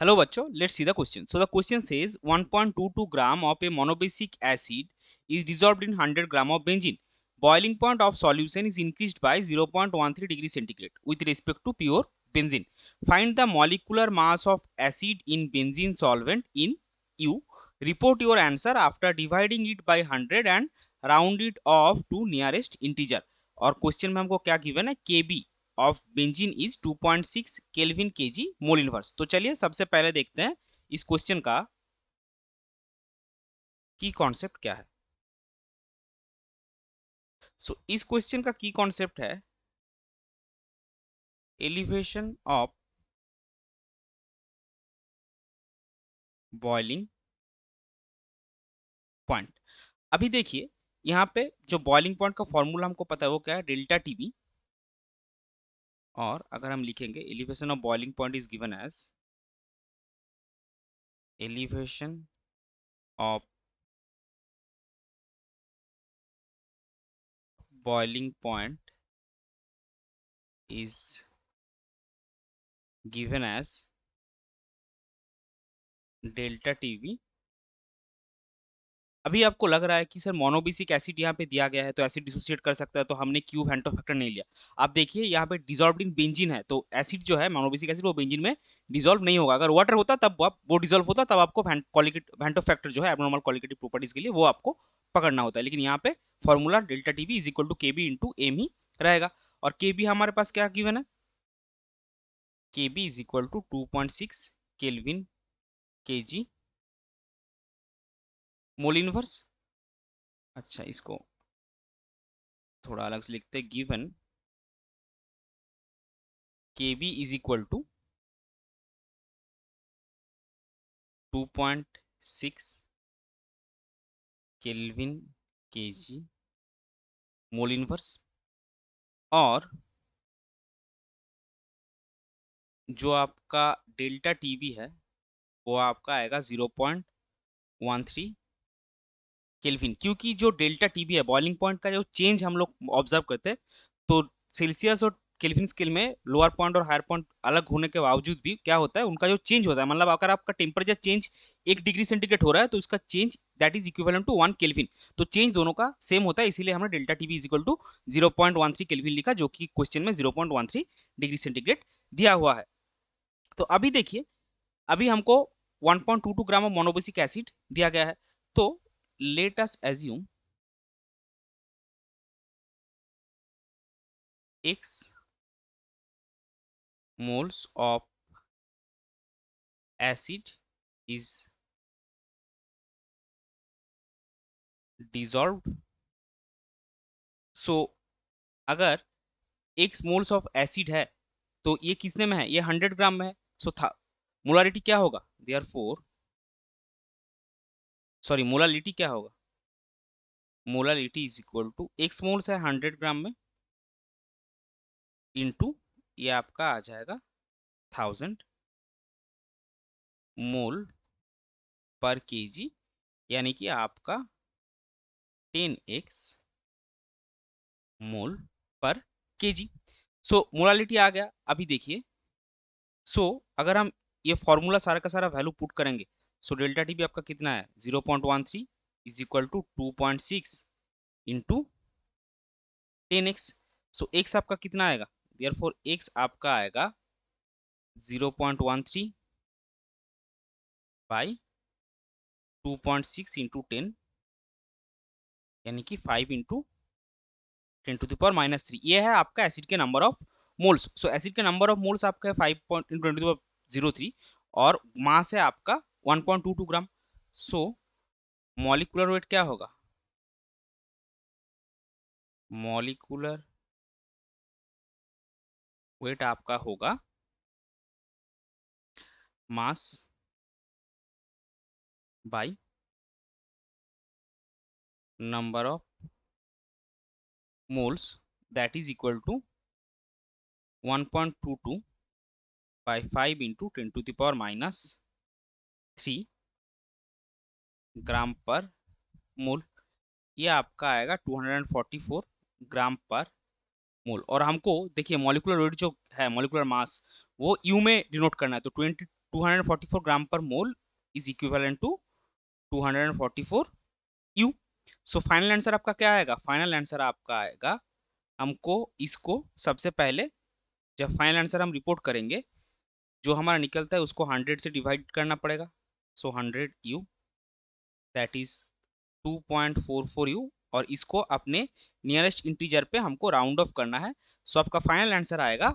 Hello बच्चों, let's see the question. So the question says 1.22 gram of a monobasic acid is dissolved in 100 gram of benzene. Boiling point of solution is increased by 0.13 degree centigrade with respect to pure benzene. Find the molecular mass of acid in benzene solvent in U. Report your answer after dividing it by 100 and round it off to nearest integer. और question में हमको क्या given है, Kb of benzene is 2.6 kelvin kg mole inverse. तो चलिए सबसे पहले देखते हैं इस क्वेश्चन का की कॉन्सेप्ट क्या है। इस क्वेश्चन का की कॉन्सेप्ट है एलिवेशन ऑफ बॉइलिंग पॉइंट। अभी देखिए यहाँ पे जो बॉइलिंग पॉइंट का फॉर्मूला हमको पता है वो क्या है, डेल्टा टीबी। और अगर हम लिखेंगे elevation of boiling point is given as elevation of boiling point is given as delta T B. अभी आपको लग रहा है कि सर मोनोबेसिक एसिड यहाँ पे दिया गया है तो एसिड डिसोसिएट कर सकता है, तो हमने क्यूब हेंटो फैक्टर नहीं लिया। आप देखिए यहाँ पे डिसॉल्व्ड इन बेंजीन है, तो एसिड जो है मोनोबेसिक एसिड वो बेंजीन में डिसॉल्व नहीं होगा। अगर वाटर होता तब वो डिसॉल्व होता, तब आपको हेंटो फैक्टर जो है एब्नॉर्मल क्वालिटेटिव प्रॉपर्टीज के लिए वो आपको पकड़ना होता है। लेकिन यहाँ पे formula delta TB is equal to KB into M ही रहेगा। और केबी हमारे पास क्या गिवन है, KB is equal to 2.6 kelvin kg mole inverse. अच्छा, इसको थोड़ा अलग से लिखते हैं। Given Kb is equal to 2.6 kelvin kg mole inverse. और जो आपका डेल्टा टीबी है वो आपका आएगा 0.13 केल्विन। क्योंकि जो डेल्टा टीबी है बॉइलिंग पॉइंट का जो चेंज हम लोग ऑब्जर्व करते हैं, तो सेल्सियस और केल्विन स्केल में लोअर पॉइंट और हायर पॉइंट अलग होने के बावजूद भी क्या होता है, उनका जो चेंज होता है, मतलब अगर आपका टेम्परेचर चेंज 1 डिग्री सेंटीग्रेड हो रहा है तो उसका change that is equivalent to 1 kelvin. तो चेंज दोनों का सेम होता है, इसीलिए हमने delta TB is equal to 0.13 kelvin लिखा, जो कि क्वेश्चन में 0.13 डिग्री सेंटीग्रेड दिया हुआ है। तो अभी देखिए, अभी हमको 1.22 ग्राम ऑफ मोनोबेसिक एसिड दिया गया है। तो let us assume x moles of acid is dissolved. So अगर x मोल्स ऑफ एसिड है तो ये किसने में है, ये 100 ग्राम में है। सो था मोलारिटी क्या होगा, देयरफॉर सॉरी मोलालिटी क्या होगा, molality is equal to x moles है 100 ग्राम में इनटू ये आपका आ जाएगा 1000 मोल पर केजी, यानी कि आपका 10x मोल पर केजी। सो मोलालिटी आ गया। अभी देखिए, अगर हम ये फॉर्मूला सारा का सारा वैल्यू पुट करेंगे, डेल्टा टी भी आपका कितना है 0.13 is equal to 2.6 into 10x। x आपका कितना आएगा, देयरफॉर x आपका आएगा 0.13 बाई 2.6 इंटू 10, यानी कि 5 इंटू 10⁻³ ये है आपका एसिड के नंबर ऑफ मोल्स। एसिड के नंबर ऑफ मोल्स आपका है 5 × 10⁻03 और मास है आपका 1.22 ग्राम। मॉलिक्यूलर वेट क्या होगा, मॉलिक्यूलर वेट आपका होगा mass by number of moles, that is equal to 1.22 by 5 into 10⁻³ gram पर मोल। ये आपका आएगा 244 ग्राम पर मोल। और हमको देखिए मॉलिक्यूलर वेट जो है, मॉलिक्यूलर मास वो यू में डिनोट करना है, तो 244 ग्राम पर mole is equivalent to 244 U. So final answer आपका क्या आएगा? फाइनल आंसर आपका आएगा, हमको इसको सबसे पहले जब फाइनल आंसर हम रिपोर्ट करेंगे, जो हमारा निकलता है उसको 100 से डिवाइड करना पड़ेगा। सो 100 यू दैट इज 2.44 यू, और इसको अपने नियरेस्ट इंटीजर पे हमको राउंड ऑफ करना है। सो आपका फाइनल आंसर आएगा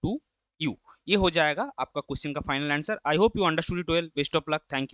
2 यू। ये हो जाएगा आपका क्वेश्चन का final answer. I hope you understood it well. Best of luck. Thank you.